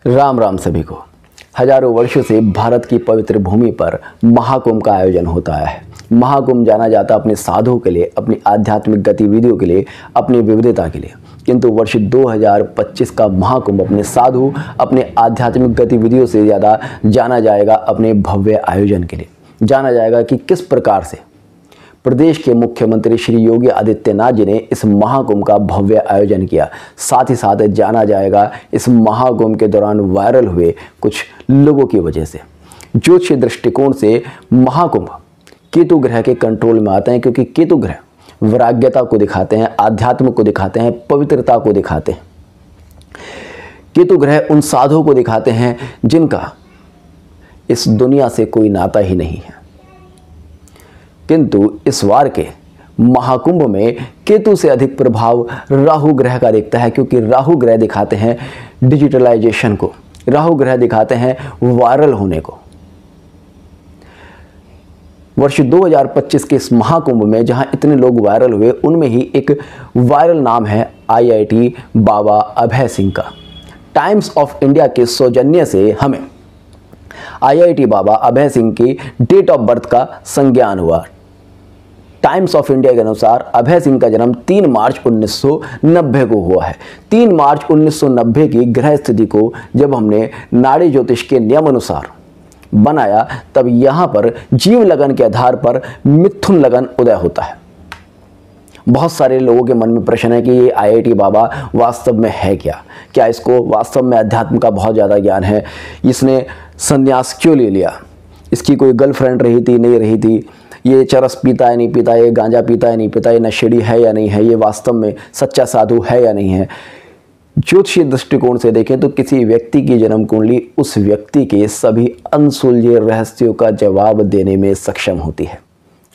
राम राम सभी को। हजारों वर्षों से भारत की पवित्र भूमि पर महाकुंभ का आयोजन होता है। महाकुंभ जाना जाता अपने साधुओं के लिए, अपनी आध्यात्मिक गतिविधियों के लिए, अपनी विविधता के लिए। किंतु वर्ष 2025 का महाकुंभ अपने साधु, अपने आध्यात्मिक गतिविधियों से ज़्यादा जाना जाएगा अपने भव्य आयोजन के लिए। जाना जाएगा कि किस प्रकार से प्रदेश के मुख्यमंत्री श्री योगी आदित्यनाथ जी ने इस महाकुंभ का भव्य आयोजन किया। साथ ही साथ जाना जाएगा इस महाकुंभ के दौरान वायरल हुए कुछ लोगों की वजह से। ज्योतिषीय दृष्टिकोण से महाकुंभ केतु ग्रह के कंट्रोल में आते हैं, क्योंकि केतु ग्रह वैराग्यता को दिखाते हैं, आध्यात्म को दिखाते हैं, पवित्रता को दिखाते हैं। केतु ग्रह उन साधुओं को दिखाते हैं जिनका इस दुनिया से कोई नाता ही नहीं है। किंतु इस बार के महाकुंभ में केतु से अधिक प्रभाव राहु ग्रह का दिखता है, क्योंकि राहु ग्रह दिखाते हैं डिजिटलाइजेशन को, राहु ग्रह दिखाते हैं वायरल होने को। वर्ष 2025 के इस महाकुंभ में जहां इतने लोग वायरल हुए, उनमें ही एक वायरल नाम है IIT बाबा अभय सिंह का। टाइम्स ऑफ इंडिया के सौजन्य से हमें IIT बाबा अभय सिंह की डेट ऑफ बर्थ का संज्ञान हुआ। टाइम्स ऑफ इंडिया के अनुसार अभय सिंह का जन्म 3 मार्च 1990 को हुआ है। 3 मार्च 1990 की ग्रह स्थिति को जब हमने नाड़ी ज्योतिष के नियम अनुसार बनाया, तब यहाँ पर जीव लगन के आधार पर मिथुन लगन उदय होता है। बहुत सारे लोगों के मन में प्रश्न है कि ये IIT बाबा वास्तव में है क्या? क्या इसको वास्तव में अध्यात्म का बहुत ज़्यादा ज्ञान है? इसने संन्यास क्यों ले लिया? इसकी कोई गर्लफ्रेंड रही थी, नहीं रही थी? ये चरस पीता है, नहीं पीता? ये गांजा पीता है, नहीं पीता? ये नशेड़ी है या नहीं है? ये वास्तव में सच्चा साधु है या नहीं है? ज्योतिषीय दृष्टिकोण से देखें तो किसी व्यक्ति की जन्म कुंडली उस व्यक्ति के सभी अनसुलझे रहस्यों का जवाब देने में सक्षम होती है।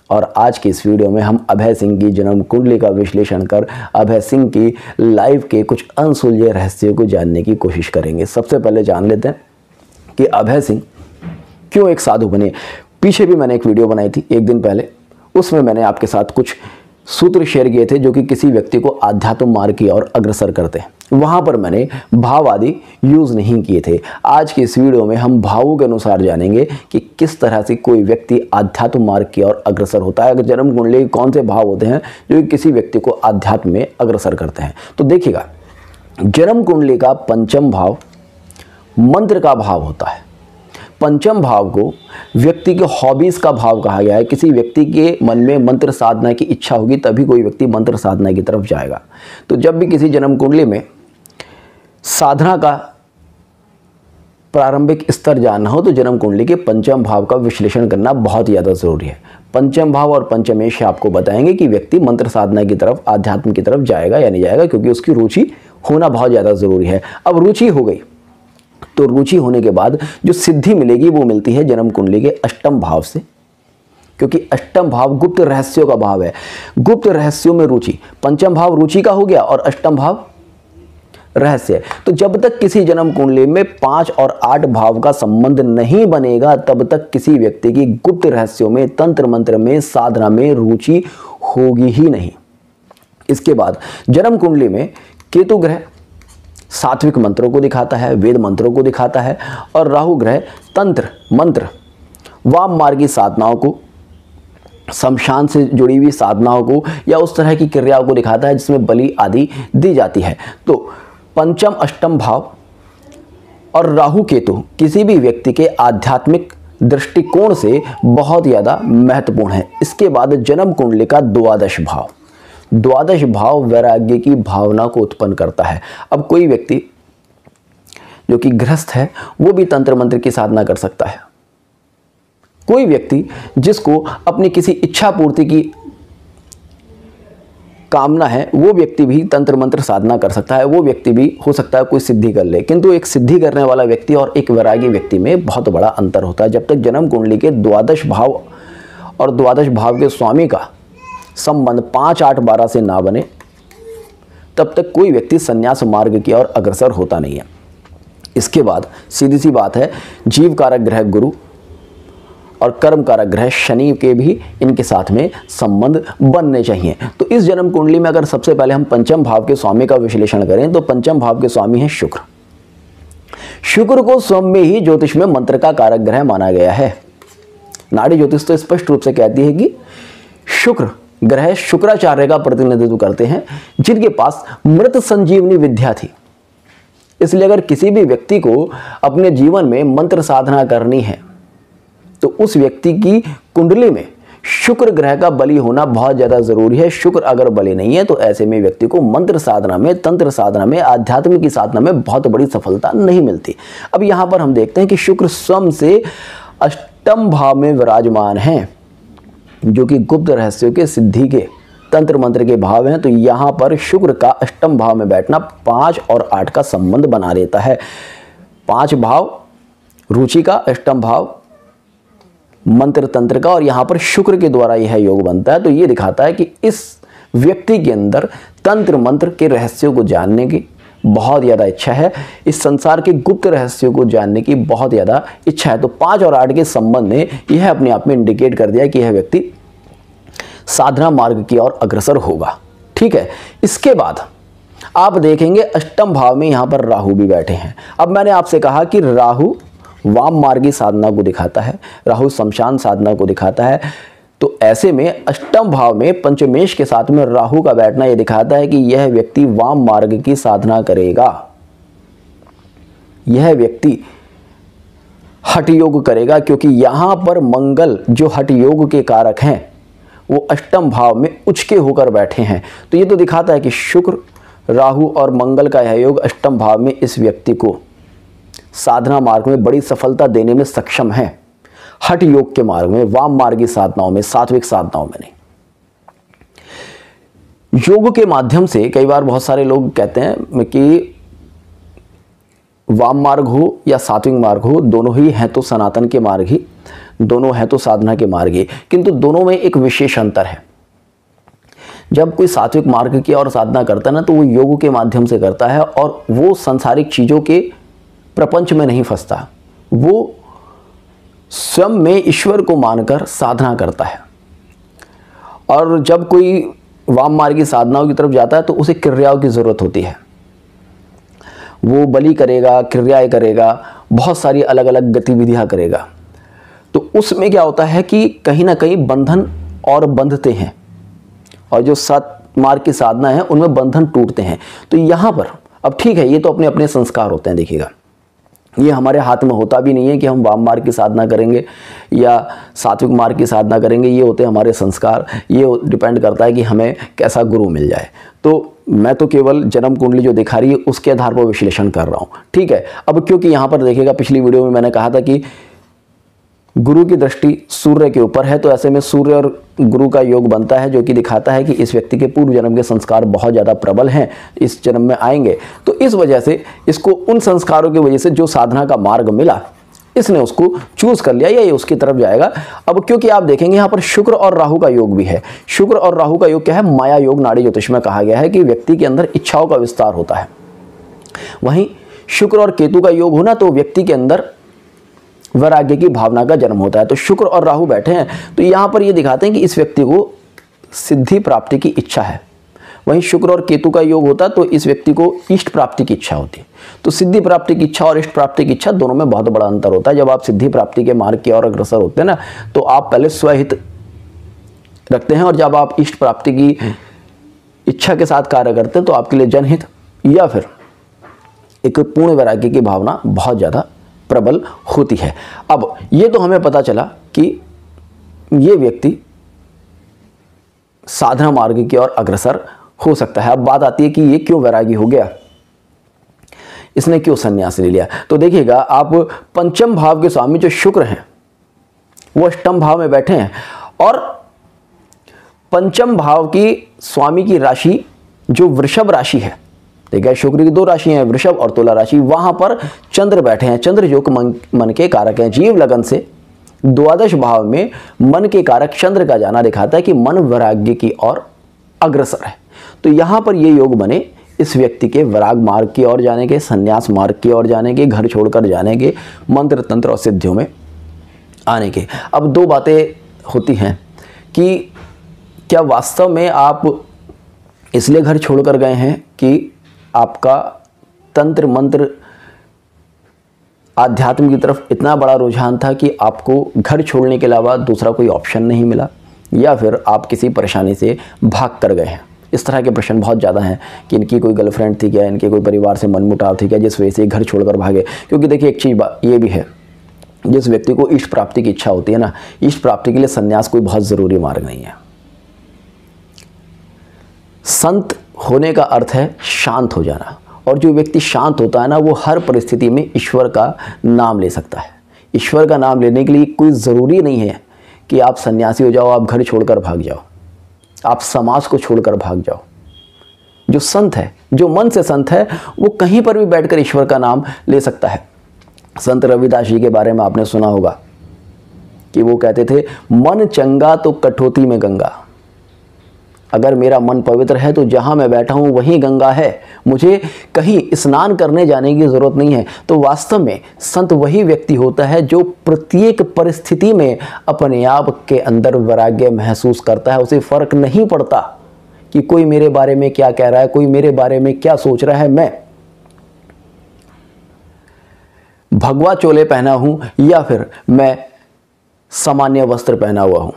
और आज की इस वीडियो में हम अभय सिंह की जन्म कुंडली का विश्लेषण कर अभय सिंह की लाइफ के कुछ अनसुलझे रहस्यों को जानने की कोशिश करेंगे। सबसे पहले जान लेते हैं कि अभय सिंह क्यों एक साधु बने। पीछे भी मैंने एक वीडियो बनाई थी एक दिन पहले, उसमें मैंने आपके साथ कुछ सूत्र शेयर किए थे जो कि किसी व्यक्ति को आध्यात्म मार्ग की ओर अग्रसर करते हैं। वहां पर मैंने भाव आदि यूज नहीं किए थे। आज की इस वीडियो में हम भावों के अनुसार जानेंगे कि किस तरह से कोई व्यक्ति आध्यात्म मार्ग की ओर अग्रसर होता है। अगर जन्म कुंडली कौन से भाव होते हैं जो कि किसी व्यक्ति को आध्यात्म में अग्रसर करते हैं, तो देखिएगा, जन्म कुंडली का पंचम भाव मंत्र का भाव होता है। पंचम भाव को व्यक्ति के हॉबीज का भाव कहा गया है। किसी व्यक्ति के मन में मंत्र साधना की इच्छा होगी तभी कोई व्यक्ति मंत्र साधना की तरफ जाएगा। तो जब भी किसी जन्म कुंडली में साधना का प्रारंभिक स्तर जानना हो तो जन्म कुंडली के पंचम भाव का विश्लेषण करना बहुत ज़्यादा जरूरी है। पंचम भाव और पंचमेश आपको बताएंगे कि व्यक्ति मंत्र साधना की तरफ, आध्यात्म की तरफ जाएगा या नहीं जाएगा, क्योंकि उसकी रुचि होना बहुत ज़्यादा जरूरी है। अब रुचि हो गई तो रुचि होने के बाद जो सिद्धि मिलेगी वो मिलती है जन्म कुंडली के अष्टम भाव से, क्योंकि अष्टम भाव गुप्त रहस्यों का भाव है। गुप्त रहस्यों में रुचि, पंचम भाव रुचि का हो गया और अष्टम भाव रहस्य है। तो जब तक किसी जन्म कुंडली में 5 और 8 भाव का संबंध नहीं बनेगा तब तक किसी व्यक्ति की गुप्त रहस्यों में, तंत्र मंत्र में, साधना में रुचि होगी ही नहीं। इसके बाद जन्म कुंडली में केतु ग्रह सात्विक मंत्रों को दिखाता है, वेद मंत्रों को दिखाता है, और राहु ग्रह तंत्र मंत्र, वाम मार्गी साधनाओं को, शमशान से जुड़ी हुई साधनाओं को या उस तरह की क्रियाओं को दिखाता है जिसमें बलि आदि दी जाती है। तो पंचम अष्टम भाव और राहु केतु किसी भी व्यक्ति के आध्यात्मिक दृष्टिकोण से बहुत ज़्यादा महत्वपूर्ण है। इसके बाद जन्म कुंडली का द्वादश भाव, द्वादश भाव वैराग्य की भावना को उत्पन्न करता है। अब कोई व्यक्ति जो कि गृहस्थ है वो भी तंत्र मंत्र की साधना कर सकता है। कोई व्यक्ति जिसको अपनी किसी इच्छा पूर्ति की कामना है वो व्यक्ति भी तंत्र मंत्र साधना कर सकता है। वो व्यक्ति भी हो सकता है कोई सिद्धि कर ले, किंतु एक सिद्धि करने वाला व्यक्ति और एक वैरागी व्यक्ति में बहुत बड़ा अंतर होता है। जब तक जन्म कुंडली के द्वादश भाव और द्वादश भाव के स्वामी का संबंध 5, 8, 12 से ना बने तब तक कोई व्यक्ति संन्यास मार्ग की ओर अग्रसर होता नहीं है। इसके बाद सीधी सी बात है, जीव कारक ग्रह गुरु और कर्म कारक ग्रह शनि के भी इनके साथ में संबंध बनने चाहिए। तो इस जन्म कुंडली में अगर सबसे पहले हम पंचम भाव के स्वामी का विश्लेषण करें तो पंचम भाव के स्वामी हैं शुक्र। शुक्र को स्वयं में ही ज्योतिष में मंत्र का कारक ग्रह माना गया है। नाड़ी ज्योतिष तो स्पष्ट रूप से कहती है कि शुक्र ग्रह शुक्राचार्य का प्रतिनिधित्व करते हैं, जिनके पास मृत संजीवनी विद्या थी। इसलिए अगर किसी भी व्यक्ति को अपने जीवन में मंत्र साधना करनी है तो उस व्यक्ति की कुंडली में शुक्र ग्रह का बलि होना बहुत ज़्यादा जरूरी है। शुक्र अगर बलि नहीं है तो ऐसे में व्यक्ति को मंत्र साधना में, तंत्र साधना में, आध्यात्मिक की साधना में बहुत बड़ी सफलता नहीं मिलती। अब यहाँ पर हम देखते हैं कि शुक्र स्वयं से अष्टम भाव में विराजमान हैं, जो कि गुप्त रहस्यों के, सिद्धि के, तंत्र मंत्र के भाव हैं। तो यहाँ पर शुक्र का अष्टम भाव में बैठना 5 और 8 का संबंध बना देता है। 5 भाव रुचि का, अष्टम भाव मंत्र तंत्र का, और यहाँ पर शुक्र के द्वारा यह योग बनता है। तो ये दिखाता है कि इस व्यक्ति के अंदर तंत्र मंत्र के रहस्यों को जानने की बहुत ज़्यादा इच्छा है, इस संसार के गुप्त रहस्यों को जानने की बहुत ज़्यादा इच्छा है। तो 5 और 8 के संबंध ने यह अपने आप में इंडिकेट कर दिया कि यह व्यक्ति साधना मार्ग की ओर अग्रसर होगा। ठीक है, इसके बाद आप देखेंगे अष्टम भाव में यहाँ पर राहु भी बैठे हैं। अब मैंने आपसे कहा कि राहु वाम मार्गी साधना को दिखाता है, राहु शमशान साधना को दिखाता है। तो ऐसे में अष्टम भाव में पंचमेश के साथ में राहु का बैठना यह दिखाता है कि यह व्यक्ति वाम मार्ग की साधना करेगा, यह व्यक्ति हठ योग करेगा, क्योंकि यहां पर मंगल जो हठ योग के कारक हैं वो अष्टम भाव में उचके होकर बैठे हैं। तो ये तो दिखाता है कि शुक्र, राहु और मंगल का यह योग अष्टम भाव में इस व्यक्ति को साधना मार्ग में बड़ी सफलता देने में सक्षम है, हठ योग के मार्ग में, वाम मार्गी साधनाओं में, सात्विक साधनाओं में नहीं। योग के माध्यम से कई बार बहुत सारे लोग कहते हैं कि वाम मार्ग हो या सात्विक मार्ग हो, दोनों ही हैं तो सनातन के मार्ग ही, दोनों हैं तो साधना के मार्ग ही, किंतु दोनों में एक विशेष अंतर है। जब कोई सात्विक मार्ग की और साधना करता है ना, तो वो योग के माध्यम से करता है और वो सांसारिक चीज़ों के प्रपंच में नहीं फंसता, वो स्वयं में ईश्वर को मानकर साधना करता है। और जब कोई वाम मार्गी साधनाओं की तरफ जाता है तो उसे क्रियाओं की ज़रूरत होती है, वो बलि करेगा, क्रियाएं करेगा, बहुत सारी अलग अलग गतिविधियां करेगा। तो उसमें क्या होता है कि कहीं ना कहीं बंधन और बंधते हैं, और जो सत मार्ग की साधना है उनमें बंधन टूटते हैं। तो यहाँ पर अब ठीक है, ये तो अपने अपने संस्कार होते हैं। देखिएगा, ये हमारे हाथ में होता भी नहीं है कि हम वाम मार्ग की साधना करेंगे या सात्विक मार्ग की साधना करेंगे, ये होते हैं हमारे संस्कार। ये डिपेंड करता है कि हमें कैसा गुरु मिल जाए। तो मैं तो केवल जन्म कुंडली जो दिखा रही है उसके आधार पर विश्लेषण कर रहा हूँ। ठीक है, अब क्योंकि यहाँ पर देखिएगा, पिछली वीडियो में मैंने कहा था कि गुरु की दृष्टि सूर्य के ऊपर है, तो ऐसे में सूर्य और गुरु का योग बनता है, जो कि दिखाता है कि इस व्यक्ति के पूर्व जन्म के संस्कार बहुत ज़्यादा प्रबल हैं, इस जन्म में आएंगे। तो इस वजह से इसको उन संस्कारों की वजह से जो साधना का मार्ग मिला, इसने उसको चूज कर लिया या ये उसकी तरफ जाएगा। अब क्योंकि आप देखेंगे यहाँ पर शुक्र और राहु का योग भी है। शुक्र और राहु का योग क्या है? माया योग। नाड़ी ज्योतिष में कहा गया है कि व्यक्ति के अंदर इच्छाओं का विस्तार होता है। वहीं शुक्र और केतु का योग होना तो व्यक्ति के अंदर वैराग्य की भावना का जन्म होता है। तो शुक्र और राहु बैठे हैं तो यहाँ पर ये दिखाते हैं कि इस व्यक्ति को सिद्धि प्राप्ति की इच्छा है। वहीं शुक्र और केतु का योग होता तो इस व्यक्ति को इष्ट प्राप्ति की इच्छा होती है। तो सिद्धि प्राप्ति की इच्छा और इष्ट प्राप्ति की इच्छा दोनों में बहुत बड़ा अंतर होता है। जब आप सिद्धि प्राप्ति के मार्ग की ओर अग्रसर होते हैं ना, तो आप पहले स्वहित रखते हैं, और जब आप इष्ट प्राप्ति की इच्छा के साथ कार्य करते हैं तो आपके लिए जनहित या फिर एक पूर्ण वैराग्य की भावना बहुत ज़्यादा प्रबल होती है। अब ये तो हमें पता चला कि ये व्यक्ति साधना मार्ग की ओर अग्रसर हो सकता है। अब बात आती है कि ये क्यों वैरागी हो गया, इसने क्यों संन्यास ले लिया। तो देखिएगा, आप पंचम भाव के स्वामी जो शुक्र हैं वो अष्टम भाव में बैठे हैं, और पंचम भाव की स्वामी की राशि जो वृषभ राशि है, देखिए शुक्र की दो राशि हैं, वृषभ और तुला राशि, वहां पर चंद्र बैठे हैं। चंद्र जो मन के कारक हैं, जीव लगन से द्वादश भाव में मन के कारक चंद्र का जाना दिखाता है कि मन वैराग्य की ओर अग्रसर है। तो यहां पर ये योग बने इस व्यक्ति के वैराग मार्ग की ओर जाने के, संन्यास मार्ग की ओर जाने के, घर छोड़कर जाने के, मंत्र तंत्र और सिद्धियों में आने के। अब दो बातें होती हैं कि क्या वास्तव में आप इसलिए घर छोड़कर गए हैं कि आपका तंत्र मंत्र आध्यात्म की तरफ इतना बड़ा रुझान था कि आपको घर छोड़ने के अलावा दूसरा कोई ऑप्शन नहीं मिला, या फिर आप किसी परेशानी से भाग कर गए हैं। इस तरह के प्रश्न बहुत ज़्यादा हैं कि इनकी कोई गर्लफ्रेंड थी क्या, इनके कोई परिवार से मनमुटाव थी क्या, जिस वजह से घर छोड़कर भागे। क्योंकि देखिए एक चीज़ ये भी है, जिस व्यक्ति को इष्ट प्राप्ति की इच्छा होती है ना, इष्ट प्राप्ति के लिए संन्यास कोई बहुत ज़रूरी मार्ग नहीं है। संत होने का अर्थ है शांत हो जाना, और जो व्यक्ति शांत होता है ना, वो हर परिस्थिति में ईश्वर का नाम ले सकता है। ईश्वर का नाम लेने के लिए कोई ज़रूरी नहीं है कि आप सन्यासी हो जाओ, आप घर छोड़कर भाग जाओ, आप समाज को छोड़कर भाग जाओ। जो संत है, जो मन से संत है, वो कहीं पर भी बैठकर ईश्वर का नाम ले सकता है। संत रविदास जी के बारे में आपने सुना होगा कि वो कहते थे, मन चंगा तो कठौती में गंगा। अगर मेरा मन पवित्र है तो जहाँ मैं बैठा हूँ वहीं गंगा है, मुझे कहीं स्नान करने जाने की ज़रूरत नहीं है। तो वास्तव में संत वही व्यक्ति होता है जो प्रत्येक परिस्थिति में अपने आप के अंदर वैराग्य महसूस करता है। उसे फ़र्क नहीं पड़ता कि कोई मेरे बारे में क्या कह रहा है, कोई मेरे बारे में क्या सोच रहा है। मैं भगवा चोले पहना हूँ या फिर मैं सामान्य वस्त्र पहना हुआ हूँ,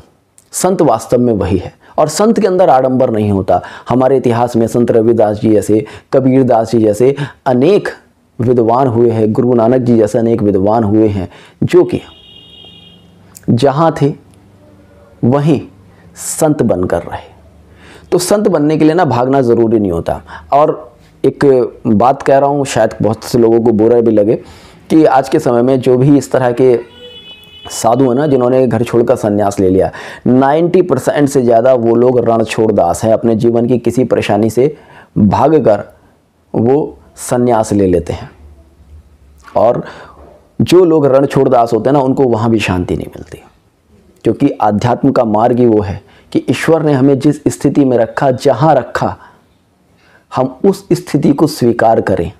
संत वास्तव में वही है। और संत के अंदर आडंबर नहीं होता। हमारे इतिहास में संत रविदास जी जैसे, कबीरदास जी जैसे अनेक विद्वान हुए हैं, गुरु नानक जी जैसे अनेक विद्वान हुए हैं, जो कि जहाँ थे वहीं संत बनकर रहे। तो संत बनने के लिए ना भागना ज़रूरी नहीं होता। और एक बात कह रहा हूँ, शायद बहुत से लोगों को बुरा भी लगे, कि आज के समय में जो भी इस तरह के साधु है ना, जिन्होंने घर छोड़कर संन्यास ले लिया, 90% से ज़्यादा वो लोग रणछोड़ दास हैं। अपने जीवन की किसी परेशानी से भागकर वो संन्यास ले लेते हैं। और जो लोग रणछोड़ दास होते हैं ना, उनको वहाँ भी शांति नहीं मिलती। क्योंकि आध्यात्म का मार्ग ही वो है कि ईश्वर ने हमें जिस स्थिति में रखा, जहाँ रखा, हम उस स्थिति को स्वीकार करें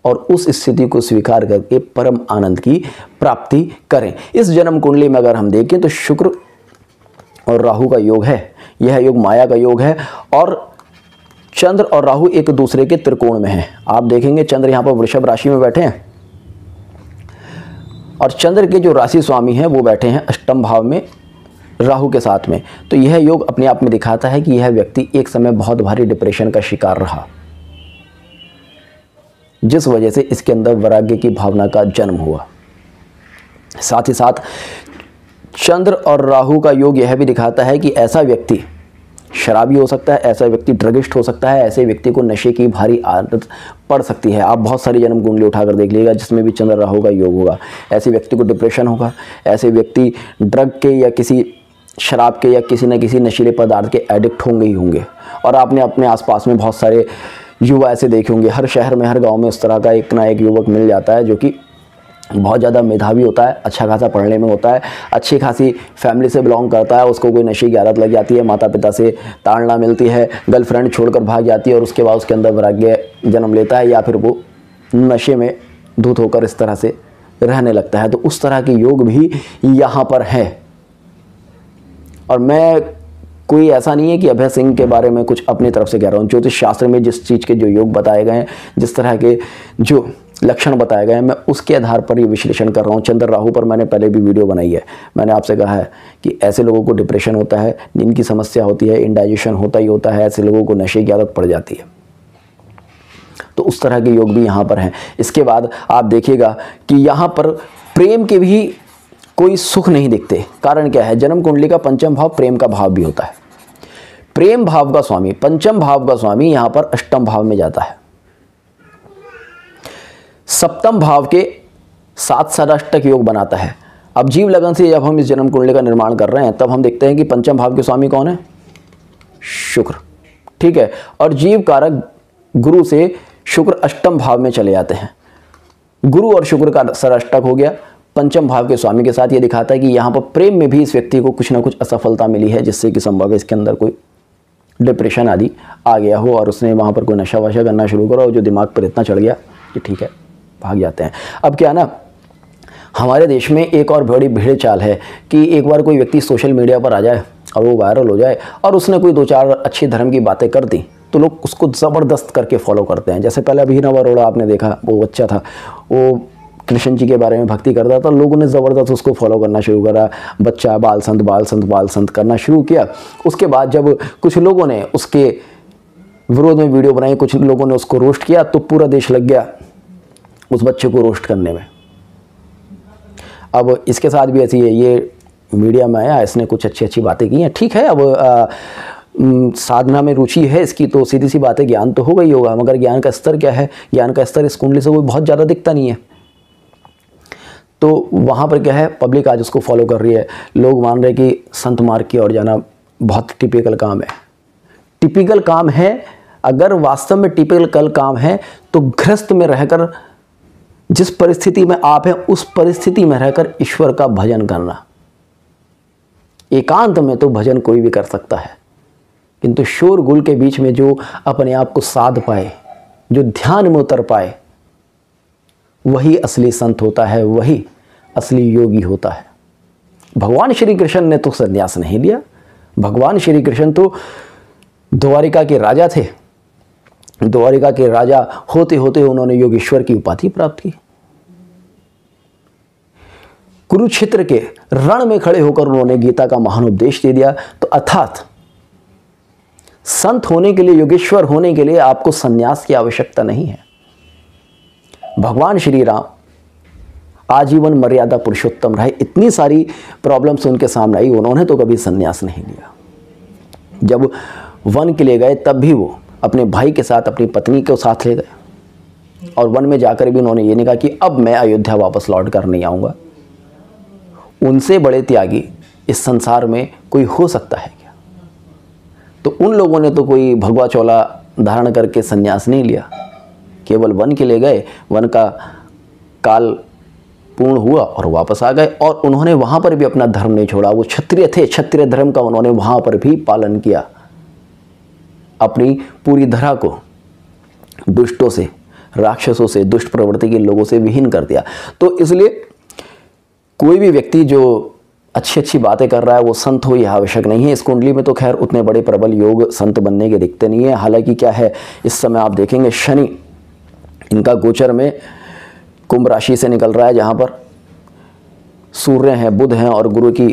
और उस स्थिति को स्वीकार करके परम आनंद की प्राप्ति करें। इस जन्म कुंडली में अगर हम देखें तो शुक्र और राहु का योग है। यह योग माया का योग है, और चंद्र और राहु एक दूसरे के त्रिकोण में हैं। आप देखेंगे चंद्र यहाँ पर वृषभ राशि में बैठे हैं, और चंद्र के जो राशि स्वामी हैं वो बैठे हैं अष्टम भाव में राहु के साथ में। तो यह योग अपने आप में दिखाता है कि यह व्यक्ति एक समय बहुत भारी डिप्रेशन का शिकार रहा, जिस वजह से इसके अंदर वैराग्य की भावना का जन्म हुआ। साथ ही साथ चंद्र और राहु का योग यह भी दिखाता है कि ऐसा व्यक्ति शराबी हो सकता है, ऐसा व्यक्ति ड्रगिस्ट हो सकता है, ऐसे व्यक्ति को नशे की भारी आदत पड़ सकती है। आप बहुत सारी जन्म कुंडली उठाकर देख लीजिएगा जिसमें भी चंद्र राहु का योग होगा। ऐसे व्यक्ति को डिप्रेशन होगा, ऐसे व्यक्ति ड्रग के या किसी शराब के या किसी न किसी नशीले पदार्थ के एडिक्ट होंगे ही होंगे। और आपने अपने आसपास में बहुत सारे युवा ऐसे देखे होंगे। हर शहर में, हर गांव में उस तरह का एक ना एक युवक मिल जाता है जो कि बहुत ज़्यादा मेधावी होता है, अच्छा खासा पढ़ने में होता है, अच्छी खासी फैमिली से बिलोंग करता है, उसको कोई नशे की आदत लग जाती है, माता पिता से ताड़ना मिलती है, गर्लफ्रेंड छोड़कर भाग जाती है, और उसके बाद उसके अंदर वैराग्य जन्म लेता है, या फिर वो नशे में धुत होकर इस तरह से रहने लगता है। तो उस तरह के योग भी यहाँ पर है। और मैं कोई ऐसा नहीं है कि अभय सिंह के बारे में कुछ अपनी तरफ से कह रहा हूँ। ज्योतिष शास्त्र में जिस चीज़ के जो योग बताए गए हैं, जिस तरह के जो लक्षण बताए गए हैं, मैं उसके आधार पर ये विश्लेषण कर रहा हूँ। चंद्र राहु पर मैंने पहले भी वीडियो बनाई है। मैंने आपसे कहा है कि ऐसे लोगों को डिप्रेशन होता है, नींद की समस्या होती है, इंडाइजेशन होता ही होता है, ऐसे लोगों को नशे की आदत पड़ जाती है। तो उस तरह के योग भी यहाँ पर हैं। इसके बाद आप देखिएगा कि यहाँ पर प्रेम के भी कोई सुख नहीं दिखते। कारण क्या है? जन्म कुंडली का पंचम भाव प्रेम का भाव भी होता है। प्रेम भाव का स्वामी, पंचम भाव का स्वामी यहाँ पर अष्टम भाव में जाता है। सप्तम भाव के साथ षष्टक योग बनाता है। अब जीव लगन से जब हम इस जन्म कुंडली का निर्माण कर रहे हैं, तब हम देखते हैं कि पंचम भाव के स्वामी कौन है? शुक्र। ठीक है। और जीव कारक गुरु से शुक्र अष्टम भाव में चले जाते हैं। गुरु और शुक्र का षष्टक हो गया पंचम भाव के स्वामी के साथ। ये दिखाता है कि यहाँ पर प्रेम में भी इस व्यक्ति को कुछ ना कुछ असफलता मिली है, जिससे कि संभव है इसके अंदर कोई डिप्रेशन आदि आ गया हो और उसने वहाँ पर कोई नशा वशा करना शुरू करा और जो दिमाग पर इतना चढ़ गया कि ठीक है भाग जाते हैं। अब क्या ना, हमारे देश में एक और बड़ी भीड़ चाल है कि एक बार कोई व्यक्ति सोशल मीडिया पर आ जाए और वो वायरल हो जाए और उसने कोई दो चार अच्छी धर्म की बातें कर दी, तो लोग उसको ज़बरदस्त करके फॉलो करते हैं। जैसे पहले अभिनव अरोड़ा आपने देखा, वो बच्चा था, वो कृष्ण जी के बारे में भक्ति करता था, लोगों ने ज़बरदस्त उसको फॉलो करना शुरू करा। बच्चा बाल संत बाल संत बाल संत करना शुरू किया। उसके बाद जब कुछ लोगों ने उसके विरोध में वीडियो बनाई, कुछ लोगों ने उसको रोस्ट किया, तो पूरा देश लग गया उस बच्चे को रोस्ट करने में। अब इसके साथ भी ऐसी है, ये मीडिया में आया, इसने कुछ अच्छी अच्छी बातें की हैं, ठीक है। अब साधना में रुचि है इसकी, तो सीधी सी बात है ज्ञान तो होगा ही होगा, मगर ज्ञान का स्तर क्या है? ज्ञान का स्तर इस कुंडली से कोई बहुत ज़्यादा दिखता नहीं है। तो वहाँ पर क्या है, पब्लिक आज उसको फॉलो कर रही है। लोग मान रहे हैं कि संत मार्ग की ओर जाना बहुत टिपिकल काम है। टिपिकल काम है, अगर वास्तव में टिपिकल काम है तो गृहस्थ में रहकर, जिस परिस्थिति में आप हैं उस परिस्थिति में रहकर ईश्वर का भजन करना। एकांत में तो भजन कोई भी कर सकता है, किंतु शोरगुल के बीच में जो अपने आप को साध पाए, जो ध्यान में उतर पाए, वही असली संत होता है, वही असली योगी होता है। भगवान श्री कृष्ण ने तो संन्यास नहीं लिया। भगवान श्री कृष्ण तो द्वारिका के राजा थे। द्वारिका के राजा होते होते उन्होंने योगेश्वर की उपाधि प्राप्त की। कुरुक्षेत्र के रण में खड़े होकर उन्होंने गीता का महान उपदेश दे दिया। तो अर्थात संत होने के लिए, योगेश्वर होने के लिए आपको संन्यास की आवश्यकता नहीं है। भगवान श्री राम आजीवन मर्यादा पुरुषोत्तम रहे, इतनी सारी प्रॉब्लम्स उनके सामने आई, उन्होंने तो कभी संन्यास नहीं लिया। जब वन के लिए गए तब भी वो अपने भाई के साथ अपनी पत्नी को साथ ले गए, और वन में जाकर भी उन्होंने ये नहीं कहा कि अब मैं अयोध्या वापस लौट कर नहीं आऊँगा। उनसे बड़े त्यागी इस संसार में कोई हो सकता है क्या? तो उन लोगों ने तो कोई भगवा चोला धारण करके संन्यास नहीं लिया, केवल वन के लिए गए, वन का काल पूर्ण हुआ और वापस आ गए। और उन्होंने वहाँ पर भी अपना धर्म नहीं छोड़ा। वो क्षत्रिय थे, क्षत्रिय धर्म का उन्होंने वहाँ पर भी पालन किया। अपनी पूरी धरा को दुष्टों से, राक्षसों से, दुष्ट प्रवृत्ति के लोगों से विहीन कर दिया। तो इसलिए कोई भी व्यक्ति जो अच्छी अच्छी बातें कर रहा है वो संत हो, यह आवश्यक नहीं है। इस कुंडली में तो खैर उतने बड़े प्रबल योग संत बनने के दिखते नहीं है। हालांकि क्या है, इस समय आप देखेंगे शनि इनका गोचर में कुंभ राशि से निकल रहा है, जहाँ पर सूर्य हैं, बुध हैं और गुरु की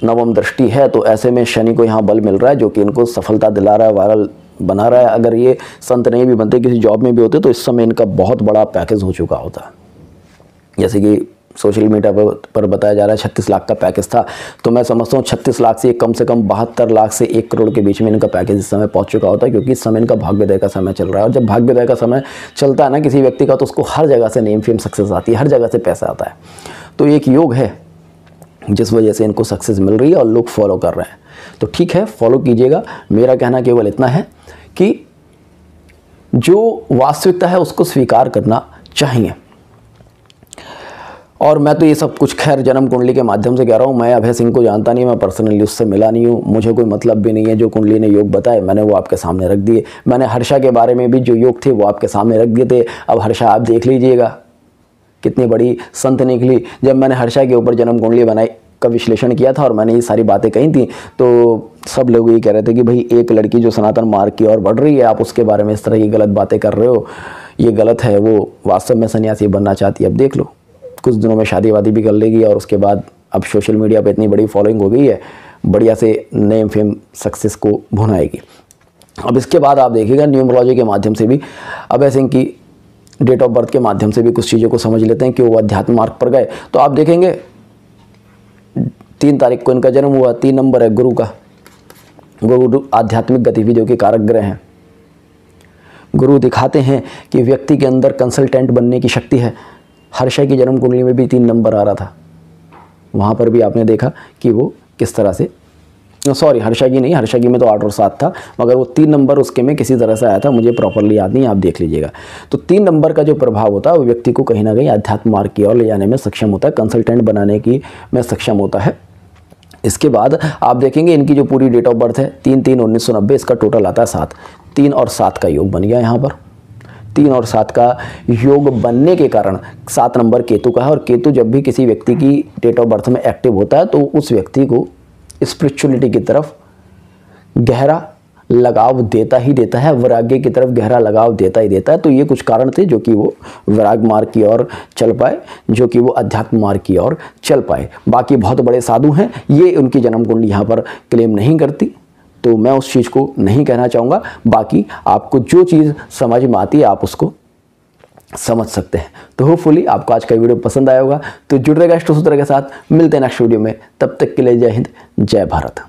नवम दृष्टि है। तो ऐसे में शनि को यहाँ बल मिल रहा है, जो कि इनको सफलता दिला रहा है, वायरल बना रहा है। अगर ये संत नहीं भी बनते, किसी जॉब में भी होते, तो इस समय इनका बहुत बड़ा पैकेज हो चुका होता। जैसे कि सोशल मीडिया पर बताया जा रहा है 36 लाख का पैकेज था, तो मैं समझता हूँ 36 लाख से कम 72 लाख से 1 करोड़ के बीच में इनका पैकेज इस समय पहुँच चुका होता है, क्योंकि इस समय इनका भाग्योदय का समय चल रहा है। और जब भाग्योदय का समय चलता है ना किसी व्यक्ति का, तो उसको हर जगह से नेम फेम सक्सेस आती है, हर जगह से पैसा आता है। तो एक योग है जिस वजह से इनको सक्सेस मिल रही है और लोग फॉलो कर रहे हैं। तो ठीक है, फॉलो कीजिएगा। मेरा कहना केवल इतना है कि जो वास्तविकता है उसको स्वीकार करना चाहिए। और मैं तो ये सब कुछ खैर जन्म कुंडली के माध्यम से कह रहा हूँ। मैं अभय सिंह को जानता नहीं, मैं पर्सनली उससे मिला नहीं हूँ, मुझे कोई मतलब भी नहीं है। जो कुंडली ने योग बताए मैंने वो आपके सामने रख दिए। मैंने हर्षा के बारे में भी जो योग थे वो आपके सामने रख दिए थे। अब हर्षा आप देख लीजिएगा कितनी बड़ी संत निकली। जब मैंने हर्षा के ऊपर जन्म कुंडली बनाई का विश्लेषण किया था और मैंने ये सारी बातें कही थी, तो सब लोग ये कह रहे थे कि भाई एक लड़की जो सनातन मार्ग की ओर बढ़ रही है, आप उसके बारे में इस तरह की गलत बातें कर रहे हो, ये गलत है। वो वास्तव में सन्यासी बनना चाहती है। अब देख लो, कुछ दिनों में शादी वादी भी कर लेगी और उसके बाद अब सोशल मीडिया पे इतनी बड़ी फॉलोइंग हो गई है, बढ़िया से नेम फेम सक्सेस को भुनाएगी। अब इसके बाद आप देखिएगा न्यूमरोलॉजी के माध्यम से भी अभय सिंह की डेट ऑफ बर्थ के माध्यम से भी कुछ चीज़ों को समझ लेते हैं कि वो अध्यात्म मार्ग पर गए। तो आप देखेंगे 3 तारीख को इनका जन्म हुआ, 3 नंबर है गुरु का। गुरु आध्यात्मिक गतिविधियों के कारक ग्रह हैं। गुरु दिखाते हैं कि व्यक्ति के अंदर कंसल्टेंट बनने की शक्ति है। हर्षा की जन्म कुंडली में भी 3 नंबर आ रहा था, वहाँ पर भी आपने देखा कि वो किस तरह से, सॉरी हर्षा की नहीं, हर्षा की में तो 8 और 7 था, मगर वो 3 नंबर उसके में किसी तरह से आया था, मुझे प्रॉपरली याद नहीं, आप देख लीजिएगा। तो 3 नंबर का जो प्रभाव होता है वो व्यक्ति को कहीं ना कहीं अध्यात्म मार्ग की ओर ले जाने में सक्षम होता है, कंसल्टेंट बनाने की में सक्षम होता है। इसके बाद आप देखेंगे इनकी जो पूरी डेट ऑफ बर्थ है 3/3/1990, इसका टोटल आता है 7। 3 और 7 का योग बन गया यहाँ पर। 3 और 7 का योग बनने के कारण 7 नंबर केतु का है, और केतु जब भी किसी व्यक्ति की डेट ऑफ बर्थ में एक्टिव होता है तो उस व्यक्ति को स्पिरिचुअलिटी की तरफ गहरा लगाव देता ही देता है, वैराग्य की तरफ गहरा लगाव देता ही देता है। तो ये कुछ कारण थे जो कि वो वैराग मार्ग की ओर चल पाए, जो कि वो अध्यात्म मार्ग की ओर चल पाए। बाकी बहुत बड़े साधु हैं, ये उनकी जन्म कुंडली यहाँ पर क्लेम नहीं करती, तो मैं उस चीज़ को नहीं कहना चाहूँगा। बाकी आपको जो चीज़ समझ में आती है आप उसको समझ सकते हैं। तो होपफुली आपको आज का वीडियो पसंद आया होगा। तो जुड़ रहेगा एस्ट्रो सूत्र के साथ, मिलते हैं नेक्स्ट वीडियो में। तब तक के लिए जय हिंद, जय भारत।